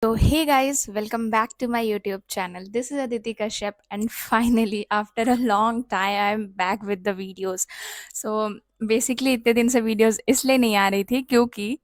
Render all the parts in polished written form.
So, hey guys, welcome back to my YouTube channel. This is Aditi Kashyap, and finally, after a long time, I'm back with the videos. So, basically, इतने दिन से videos इसलिए नहीं आ रही थी क्योंकि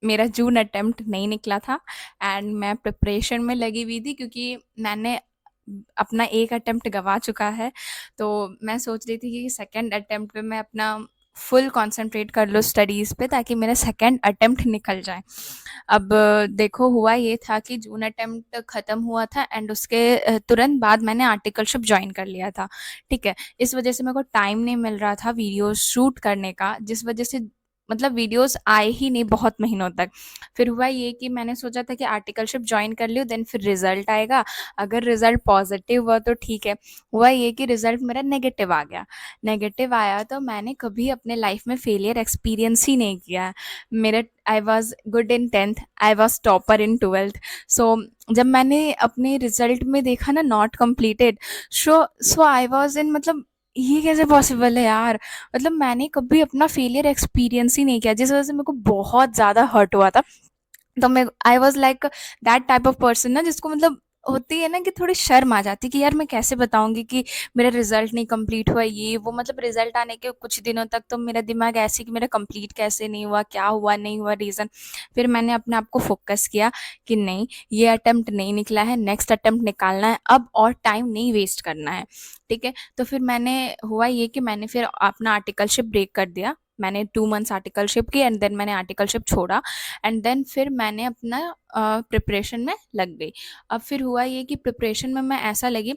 मेरा जून अटेम्प्ट नहीं निकला था एंड मैं प्रिपरेशन में लगी हुई थी क्योंकि मैंने अपना एक अटेम्प्ट गवा चुका है। तो मैं सोच रही थी कि सेकंड अटेम्प्ट पे मैं अपना फुल कंसंट्रेट कर लूँ स्टडीज़ पे ताकि मेरा सेकंड अटेम्प्ट निकल जाए। अब देखो हुआ ये था कि जून अटेम्प्ट ख़त्म हुआ था एंड उसके तुरंत बाद मैंने आर्टिकलशिप जॉइन कर लिया था, ठीक है? इस वजह से मेरे को टाइम नहीं मिल रहा था वीडियोज़ शूट करने का, जिस वजह से मतलब वीडियोज़ आए ही नहीं बहुत महीनों तक। फिर हुआ ये कि मैंने सोचा था कि आर्टिकलशिप जॉइन कर लूँ देन फिर रिज़ल्ट आएगा, अगर रिज़ल्ट पॉज़िटिव हुआ तो ठीक है। हुआ ये कि रिज़ल्ट मेरा नेगेटिव आ गया। नेगेटिव आया तो मैंने कभी अपने लाइफ़ में फेलियर एक्सपीरियंस ही नहीं किया है। मेरा I was good in 10th, I was topper in 12th। सो जब मैंने अपने रिजल्ट में देखा ना not completed, so I was in मतलब ये कैसे पॉसिबल है यार। मतलब मैंने कभी अपना फेलियर एक्सपीरियंस ही नहीं किया, जिस वजह से मेरे को बहुत ज़्यादा हर्ट हुआ था। तो मैं I was like that type of person ना जिसको मतलब होती है ना कि थोड़ी शर्म आ जाती है कि यार मैं कैसे बताऊंगी कि मेरा रिजल्ट नहीं कंप्लीट हुआ ये वो। मतलब रिजल्ट आने के कुछ दिनों तक तो मेरा दिमाग ऐसे कि मेरा कंप्लीट कैसे नहीं हुआ, क्या हुआ नहीं हुआ, रीज़न। फिर मैंने अपने आप को फोकस किया कि नहीं, ये अटेम्प्ट नहीं निकला है, नेक्स्ट अटेम्प्ट निकालना है अब और टाइम नहीं वेस्ट करना है, ठीक है? तो फिर मैंने हुआ ये कि मैंने फिर अपना आर्टिकलशिप ब्रेक कर दिया। मैंने 2 मंथ्स आर्टिकलशिप की एंड देन मैंने आर्टिकलशिप छोड़ा एंड देन फिर मैंने अपना प्रिपरेशन में लग गई। अब फिर हुआ ये कि प्रिपरेशन में मैं ऐसा लगी,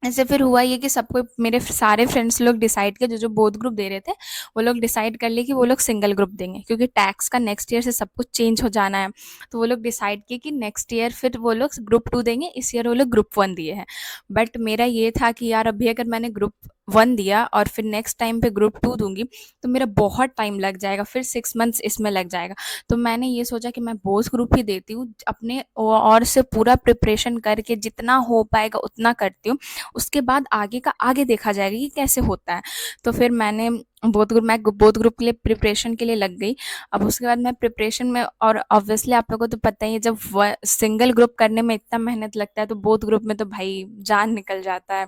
ऐसे फिर हुआ ये कि सबको मेरे सारे फ्रेंड्स लोग डिसाइड किए, जो बोथ ग्रुप दे रहे थे वो लोग डिसाइड कर लिए कि वो लोग सिंगल ग्रुप देंगे क्योंकि टैक्स का नेक्स्ट ईयर से सब कुछ चेंज हो जाना है। तो वो लोग डिसाइड किए कि नेक्स्ट ईयर फिर वो लोग ग्रुप 2 देंगे, इस ईयर वो लोग ग्रुप 1 दिए हैं। बट मेरा ये था कि यार अभी अगर मैंने ग्रुप 1 दिया और फिर नेक्स्ट टाइम पे ग्रुप 2 दूंगी तो मेरा बहुत टाइम लग जाएगा, फिर 6 मंथ्स इसमें लग जाएगा। तो मैंने ये सोचा कि मैं बोथ ग्रुप ही देती हूँ, अपने और से पूरा प्रिपरेशन करके जितना हो पाएगा उतना करती हूँ, उसके बाद आगे का आगे देखा जाएगा कि कैसे होता है। तो फिर बोथ ग्रुप के लिए प्रिपरेशन के लिए लग गई। अब उसके बाद मैं प्रिपरेशन में, और ऑब्वियसली आप लोगों को तो पता ही है जब सिंगल ग्रुप करने में इतना मेहनत लगता है तो बोथ ग्रुप में तो भाई जान निकल जाता है।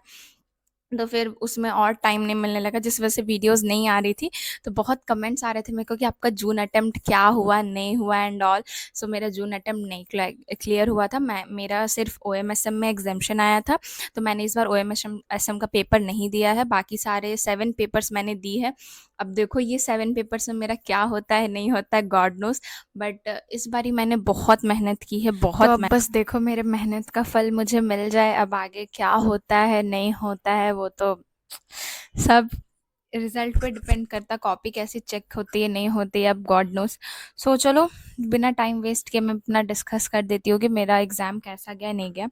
तो फिर उसमें और टाइम नहीं मिलने लगा, जिस वजह से वीडियोस नहीं आ रही थी। तो बहुत कमेंट्स आ रहे थे मेरे को कि आपका जून अटेम्प्ट क्या हुआ, नहीं हुआ एंड ऑल। सो मेरा जून अटेम्प्ट नहीं क्लियर हुआ था। मेरा सिर्फ ओएमएसएम में एग्जामेशन आया था, तो मैंने इस बार ओएमएसएम का पेपर नहीं दिया है, बाकी सारे 7 पेपर्स मैंने दी है। अब देखो ये 7 पेपर्स में मेरा क्या होता है नहीं होता है, गॉड नोज। बट इस बारी मैंने बहुत मेहनत की है, बहुत तो अब बस देखो मेरे मेहनत का फल मुझे मिल जाए। अब आगे क्या होता है नहीं होता है वो तो सब रिजल्ट पे डिपेंड करता, कॉपी कैसी चेक होती है नहीं होती है, अब गॉड नोस। सो चलो बिना टाइम वेस्ट किए मैं अपना डिस्कस कर देती हूँ कि मेरा एग्ज़ाम कैसा गया नहीं गया।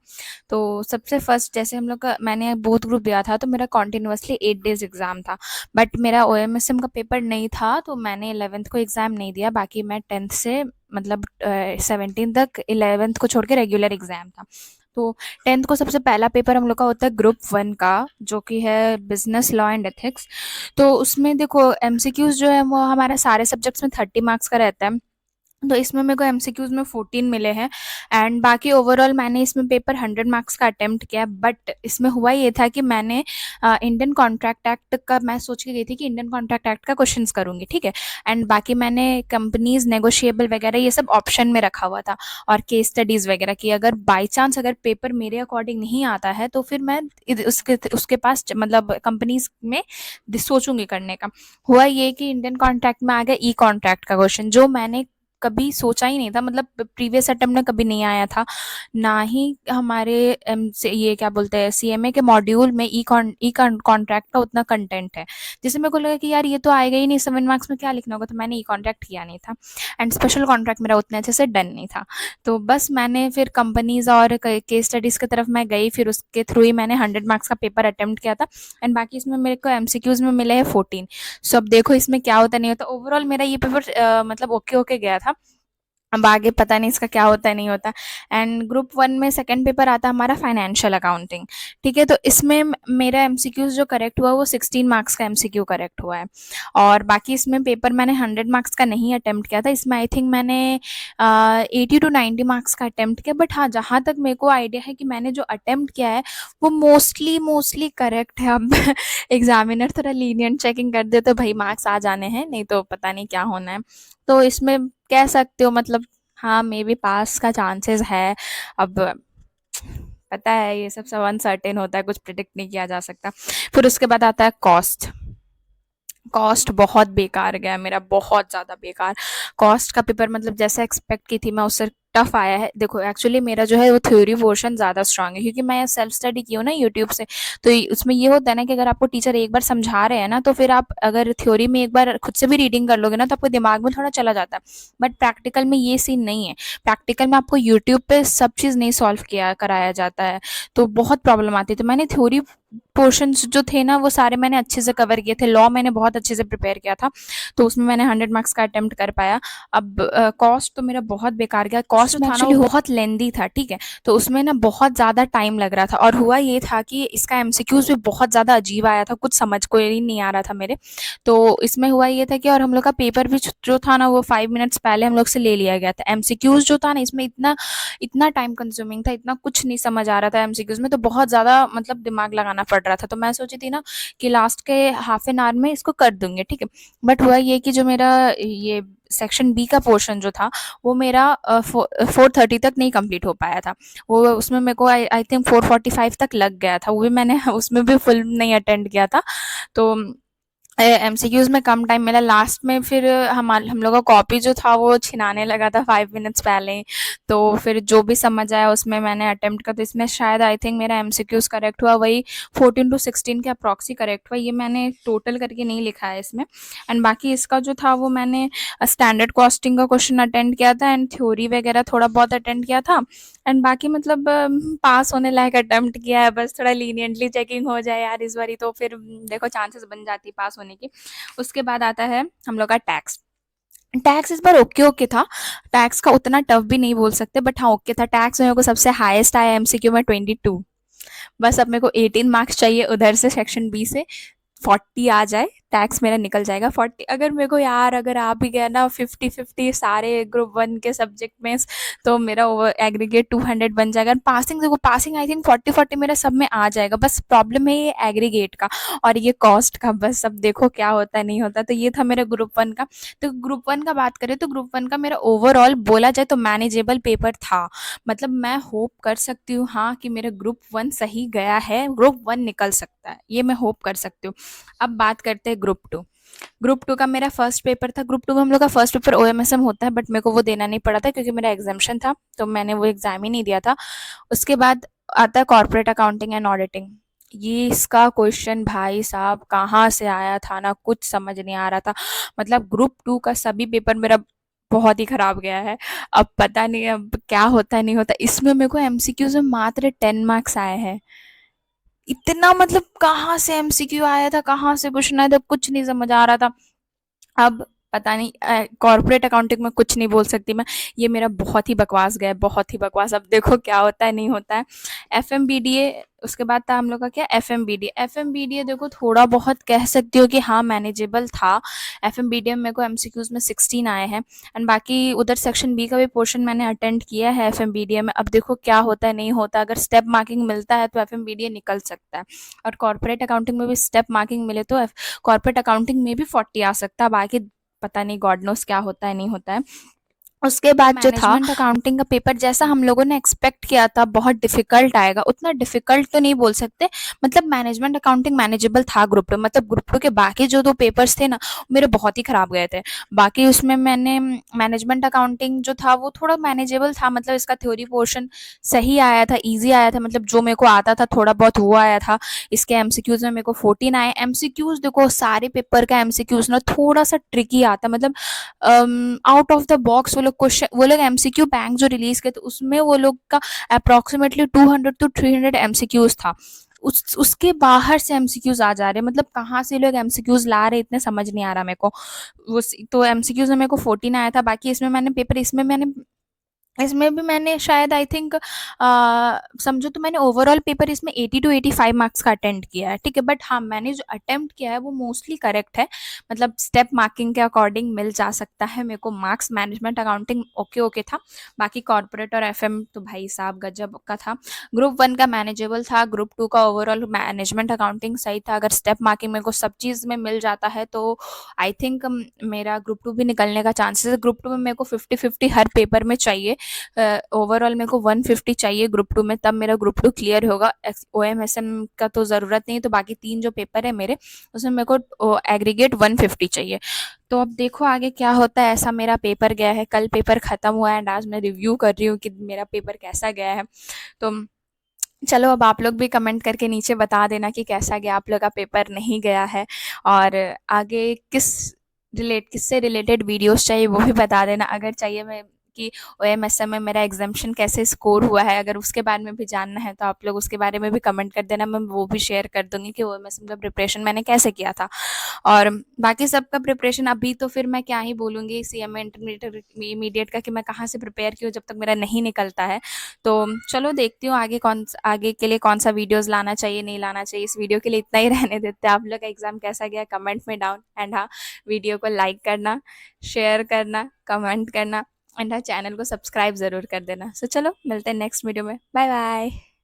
तो सबसे फर्स्ट जैसे हम लोग का मैंने बोथ ग्रुप दिया था तो मेरा कॉन्टिन्यूसली 8 डेज एग्ज़ाम था। बट मेरा ओएमएसएम का पेपर नहीं था तो मैंने 11th को एग्ज़ाम नहीं दिया, बाकी मैं 10th से मतलब 17 तक 11th को छोड़ के रेगुलर एग्ज़ाम था। तो 10th को सबसे पहला पेपर हम लोग का होता है ग्रुप 1 का, जो कि है बिजनेस लॉ एंड एथिक्स। तो उसमें देखो एमसीक्यूज जो है वो हमारे सारे सब्जेक्ट्स में 30 मार्क्स का रहता है। तो इसमें मेरे को एमसीक्यूज में 14 मिले हैं एंड बाकी ओवरऑल मैंने इसमें पेपर 100 मार्क्स का अटेम्प्ट किया। बट इसमें हुआ ये था कि मैंने इंडियन कॉन्ट्रैक्ट एक्ट का मैं सोच के गई थी कि इंडियन कॉन्ट्रैक्ट एक्ट का क्वेश्चंस करूंगी, ठीक है? एंड बाकी मैंने कंपनीज नेगोशिएबल वगैरह ये सब ऑप्शन में रखा हुआ था और केस स्टडीज वगैरह की, अगर बाई चांस अगर पेपर मेरे अकॉर्डिंग नहीं आता है तो फिर मैं उसके उसके पास मतलब कंपनीज में सोचूंगी करने का। हुआ ये कि इंडियन कॉन्ट्रैक्ट में आ गया ई कॉन्ट्रैक्ट का क्वेश्चन, जो मैंने कभी सोचा ही नहीं था, मतलब प्रीवियस अटेम्प्ट में कभी नहीं आया था, ना ही हमारे से ये क्या बोलते हैं सीएमए के मॉड्यूल में ई कॉन्ट्रैक्ट का उतना कंटेंट है। जिससे मेरे को लगा कि यार ये तो आएगा ही नहीं, 7 मार्क्स में क्या लिखना होगा, तो मैंने ई कॉन्ट्रैक्ट किया नहीं था। एंड स्पेशल कॉन्ट्रैक्ट मेरा उतने अच्छे से डन नहीं था। तो बस मैंने फिर कंपनीज और केस स्टडीज की तरफ मैं गई, फिर उसके थ्रू ही मैंने 100 मार्क्स का पेपर अटेम्प्ट किया था। एंड बाकी इसमें मेरे को एमसीक्यूज में मिले हैं 14। सो अब देखो इसमें क्या होता नहीं होता। ओवरऑल मेरा ये पेपर मतलब ओके ओके गया था। अब आगे पता नहीं इसका क्या होता है नहीं होता। एंड ग्रुप वन में सेकंड पेपर आता है हमारा फाइनेंशियल अकाउंटिंग। ठीक है, तो इसमें मेरा एमसीक्यूज जो करेक्ट हुआ वो 16 मार्क्स का एमसीक्यू करेक्ट हुआ है। और बाकी इसमें पेपर मैंने 100 मार्क्स का नहीं अटेम्प्ट किया था, इसमें आई थिंक मैंने 80 to 90 मार्क्स का अटेम्प्ट किया। बट हाँ, जहाँ तक मेरे को आइडिया है कि मैंने जो अटेम्प्ट किया है वो मोस्टली मोस्टली करेक्ट है। अब एग्जामिनर थोड़ा लीनियंट चेकिंग कर दे तो भाई मार्क्स आ जाने हैं, नहीं तो पता नहीं क्या होना है। तो इसमें कह सकते हो मतलब हाँ, मे बी पास का चांसेस है। अब पता है ये सब अनसर्टेन होता है, कुछ प्रिडिक्ट नहीं किया जा सकता। फिर उसके बाद आता है कॉस्ट। कॉस्ट बहुत बेकार गया मेरा, बहुत ज़्यादा बेकार। कॉस्ट का पेपर मतलब जैसे एक्सपेक्ट की थी मैं उससे टफ आया है। देखो एक्चुअली मेरा जो है वो थ्योरी पोर्शन ज़्यादा स्ट्रांग है, क्योंकि मैं सेल्फ स्टडी की हूँ ना यूट्यूब से। तो उसमें ये होता है ना कि अगर आपको टीचर एक बार समझा रहे हैं ना, तो फिर आप अगर थ्योरी में एक बार खुद से भी रीडिंग कर लोगे ना, तो आपको दिमाग में थोड़ा चला जाता है। बट प्रैक्टिकल में ये सीन नहीं है। प्रैक्टिकल में आपको यूट्यूब पे सब चीज़ नहीं सॉल्व किया कराया जाता है, तो बहुत प्रॉब्लम आती है। तो मैंने थ्योरी पोर्शंस जो थे ना वो सारे मैंने अच्छे से कवर किए थे। लॉ मैंने बहुत अच्छे से प्रिपेयर किया था, तो उसमें मैंने 100 मार्क्स का अटेम्प्ट कर पाया। अब कॉस्ट तो मेरा बहुत बेकार गया। कॉस्ट में एक्चुअली बहुत लेंदी था, ठीक है, तो उसमें ना बहुत ज़्यादा टाइम लग रहा था। और हुआ ये था कि इसका एमसीक्यूज भी बहुत ज़्यादा अजीब आया था, कुछ समझ को ही नहीं आ रहा था मेरे। तो इसमें हुआ ये था कि और हम लोग का पेपर भी जो था ना वो 5 मिनट्स पहले हम लोग से ले लिया गया था। एमसीक्यूज जो था ना इसमें इतना इतना टाइम कंज्यूमिंग था, इतना कुछ नहीं समझ आ रहा था एमसीक्यूज में, तो बहुत ज़्यादा मतलब दिमाग लगाना पड़ रहा था। तो मैं सोची थी ना कि लास्ट के हाफ एन आवर में इसको कर दूंगी, ठीक है। बट हुआ ये कि जो मेरा ये सेक्शन बी का पोर्शन जो था वो मेरा 4:30 तक नहीं कंप्लीट हो पाया था। वो उसमें मेरे को आई थिंक 4:45 तक लग गया था, वो भी मैंने उसमें भी फुल नहीं अटेंड किया था। तो एमसीक्यूज में कम टाइम मिला लास्ट में। फिर हम लोग का कॉपी जो था वो छिनाने लगा था 5 मिनट्स पहले ही। तो फिर जो भी समझ आया उसमें मैंने अटेम्प्ट किया, तो इसमें शायद आई थिंक मेरा एमसीक्यूज करेक्ट हुआ वही 14 to 16 के अप्रॉक्सी करेक्ट हुआ। ये मैंने टोटल करके नहीं लिखा है इसमें। एंड बाकी इसका जो था वो मैंने स्टैंडर्ड कॉस्टिंग का क्वेश्चन अटेंड किया था, एंड थ्योरी वगैरह थोड़ा बहुत अटेंड किया था। एंड बाकी मतलब पास होने लायक अटेम्प्ट किया है, बस थोड़ा लीनियंटली चेकिंग हो जाए यार इस बारी, तो फिर देखो चांसेस बन जाती है पास होने की। उसके बाद आता है हम लोग का टैक्स। टैक्स इस बार ओके ओके था। टैक्स का उतना टफ भी नहीं बोल सकते, बट हाँ ओके था। टैक्स में मेरे को सबसे हाईएस्ट आया एमसीक्यू में 22। बस अब मेरे को 18 मार्क्स चाहिए उधर से सेक्शन बी से, 40 आ जाए, टैक्स मेरा निकल जाएगा। 40 अगर मेरे को यार अगर आ भी गया ना 50-50 सारे ग्रुप वन के सब्जेक्ट में, तो मेरा ओवर एग्रीगेट 200 बन जाएगा। पासिंग देखो, पासिंग आई थिंक 40-40 मेरा सब में आ जाएगा। बस प्रॉब्लम है ये एग्रीगेट का और ये कॉस्ट का, बस अब देखो क्या होता है नहीं होता। तो ये था मेरा ग्रुप वन का। तो ग्रुप वन का बात करें तो ग्रुप वन का मेरा ओवरऑल बोला जाए तो मैनेजेबल पेपर था। मतलब मैं होप कर सकती हूँ हाँ कि मेरा ग्रुप वन सही गया है, ग्रुप वन निकल सकता है, ये मैं होप कर सकती हूँ। अब बात करते हैं ग्रुप टू। ग्रुप टू का मेरा फर्स्ट पेपर था। ग्रुप टू में हम लोग का फर्स्ट पेपर ओएमएसएम होता है, बट मेरे को वो देना नहीं पड़ा था क्योंकि मेरा एग्जामेशन था, तो मैंने वो एग्जाम ही नहीं दिया था। उसके बाद आता है कॉर्पोरेट अकाउंटिंग एंड ऑडिटिंग। ये इसका क्वेश्चन भाई साहब कहाँ से आया था ना, कुछ समझ नहीं आ रहा था। मतलब ग्रुप टू का सभी पेपर मेरा बहुत ही खराब गया है। अब पता नहीं अब क्या होता है नहीं होता। इसमें मेरे को एमसीक्यूज में मात्र 10 मार्क्स आए हैं। इतना मतलब कहाँ से एमसीक्यू आया था, कहाँ से क्वेश्चन आया था, कुछ नहीं समझ आ रहा था। अब पता नहीं, कॉर्पोरेट अकाउंटिंग में कुछ नहीं बोल सकती मैं, ये मेरा बहुत ही बकवास गया है, बहुत ही बकवास। अब देखो क्या होता है नहीं होता है। एफएमबीडीए उसके बाद था हम लोग का क्या, एफएमबीडीए। एफएमबीडीए देखो थोड़ा बहुत कह सकती हो कि हाँ मैनेजेबल था। एफएमबीडीए में मेरे को एमसीक्यूज में 16 आए हैं। एंड बाकी उधर सेक्शन बी का भी पोर्शन मैंने अटेंड किया है एफएमबीडीए में। अब देखो क्या होता है नहीं होता, अगर स्टेप मार्किंग मिलता है तो एफएमबीडीए निकल सकता है। और कॉर्पोरेट अकाउंटिंग में भी स्टेप मार्किंग मिले तो कॉर्पोरेट अकाउंटिंग में भी 40 आ सकता है। बाकी पता नहीं, गॉड नोस क्या होता है नहीं होता है। उसके बाद जो था मैनेजमेंट अकाउंटिंग का पेपर, जैसा हम लोगों ने एक्सपेक्ट किया था बहुत डिफिकल्ट आएगा, उतना डिफिकल्ट तो नहीं बोल सकते। मतलब मैनेजमेंट अकाउंटिंग मैनेजेबल था ग्रुप टू। मतलब ग्रुप टू के बाकी जो दो पेपर्स थे ना मेरे बहुत ही खराब गए थे। बाकी उसमें मैंने मैनेजमेंट अकाउंटिंग जो था वो थोड़ा मैनेजेबल था। मतलब इसका थ्योरी पोर्शन सही आया था, ईजी आया था, मतलब जो मेरे को आता था थोड़ा बहुत वो आया था। इसके एमसीक्यूज में मेरे को 14 आए। एमसीक्यूज देखो सारे पेपर का एमसीक्यूज ना थोड़ा सा ट्रिकी आता है। मतलब आउट ऑफ द बॉक्स वो लोग क्वेश्चन, वो लोग एमसीक्यू बैंक जो रिलीज किए थे उसमें वो लोग का अप्रोक्सीमेटली 200 to 300 एमसीक्यूज था। उसके बाहर से एमसीक्यूज़ आ जा रहे हैं, मतलब कहाँ से लोग एमसीक्यूज़ ला रहे हैं इतने समझ नहीं आ रहा मेरे को। तो एमसीक्यूज़ में मेरे को 14 आया था, बाकी इसमें भी मैंने शायद आई थिंक समझो तो मैंने ओवरऑल पेपर इसमें 80 टू 85 मार्क्स का अटेम्प्ट किया है, ठीक है। बट हाँ, मैंने जो अटेम्प्ट किया है वो मोस्टली करेक्ट है, मतलब स्टेप मार्किंग के अकॉर्डिंग मिल जा सकता है मेरे को marks. Management accounting okay okay था, बाकी कॉर्पोरेट और एफएम तो भाई साहब गजब का था। ग्रुप 1 का मैनेजेबल था, ग्रुप 2 का ओवरऑल मैनेजमेंट अकाउंटिंग सही था। अगर स्टेप मार्किंग मेरे को सब चीज़ में मिल जाता है तो आई थिंक मेरा ग्रुप 2 भी निकलने का चांसेस है। ग्रुप 2 में मेरे को 50-50 हर पेपर में चाहिए। ओवरऑल मेरे को 150 चाहिए ग्रुप 2 में, तब मेरा ग्रुप 2 क्लियर होगा। ओएमएसएम का तो ज़रूरत नहीं है, तो बाकी 3 जो पेपर है मेरे, उसमें मेरे को एग्रीगेट 150 चाहिए। तो अब देखो आगे क्या होता है। ऐसा मेरा पेपर गया है, कल पेपर ख़त्म हुआ है एंड आज मैं रिव्यू कर रही हूँ कि मेरा पेपर कैसा गया है। तो चलो, अब आप लोग भी कमेंट करके नीचे बता देना कि कैसा गया आप लोग का पेपर, नहीं गया है। और आगे किससे रिलेटेड वीडियोस चाहिए वो भी बता देना। अगर चाहिए मैं कि ओएमएसएम में मेरा एग्जामिशन कैसे स्कोर हुआ है, अगर उसके बारे में भी जानना है तो आप लोग उसके बारे में भी कमेंट कर देना, मैं वो भी शेयर कर दूंगी कि ओएमएसएम का प्रिपरेशन मैंने कैसे किया था। और बाकी सबका प्रिपरेशन अभी तो फिर मैं क्या ही बोलूँगी सीएमए इंटरमीडिएट इमीडिएट का, कि मैं कहाँ से प्रिपेयर की हूँ जब तक मेरा नहीं निकलता है। तो चलो देखती हूँ आगे के लिए कौन सा वीडियोस लाना चाहिए नहीं लाना चाहिए। इस वीडियो के लिए इतना ही रहने देते हैं। आप लोग का एग्जाम कैसा गया कमेंट में डाउन, एंड हाँ, वीडियो को लाइक करना, शेयर करना, कमेंट करना, एंड हाँ, चैनल को सब्सक्राइब ज़रूर कर देना। सो चलो मिलते हैं नेक्स्ट वीडियो में। Bye bye.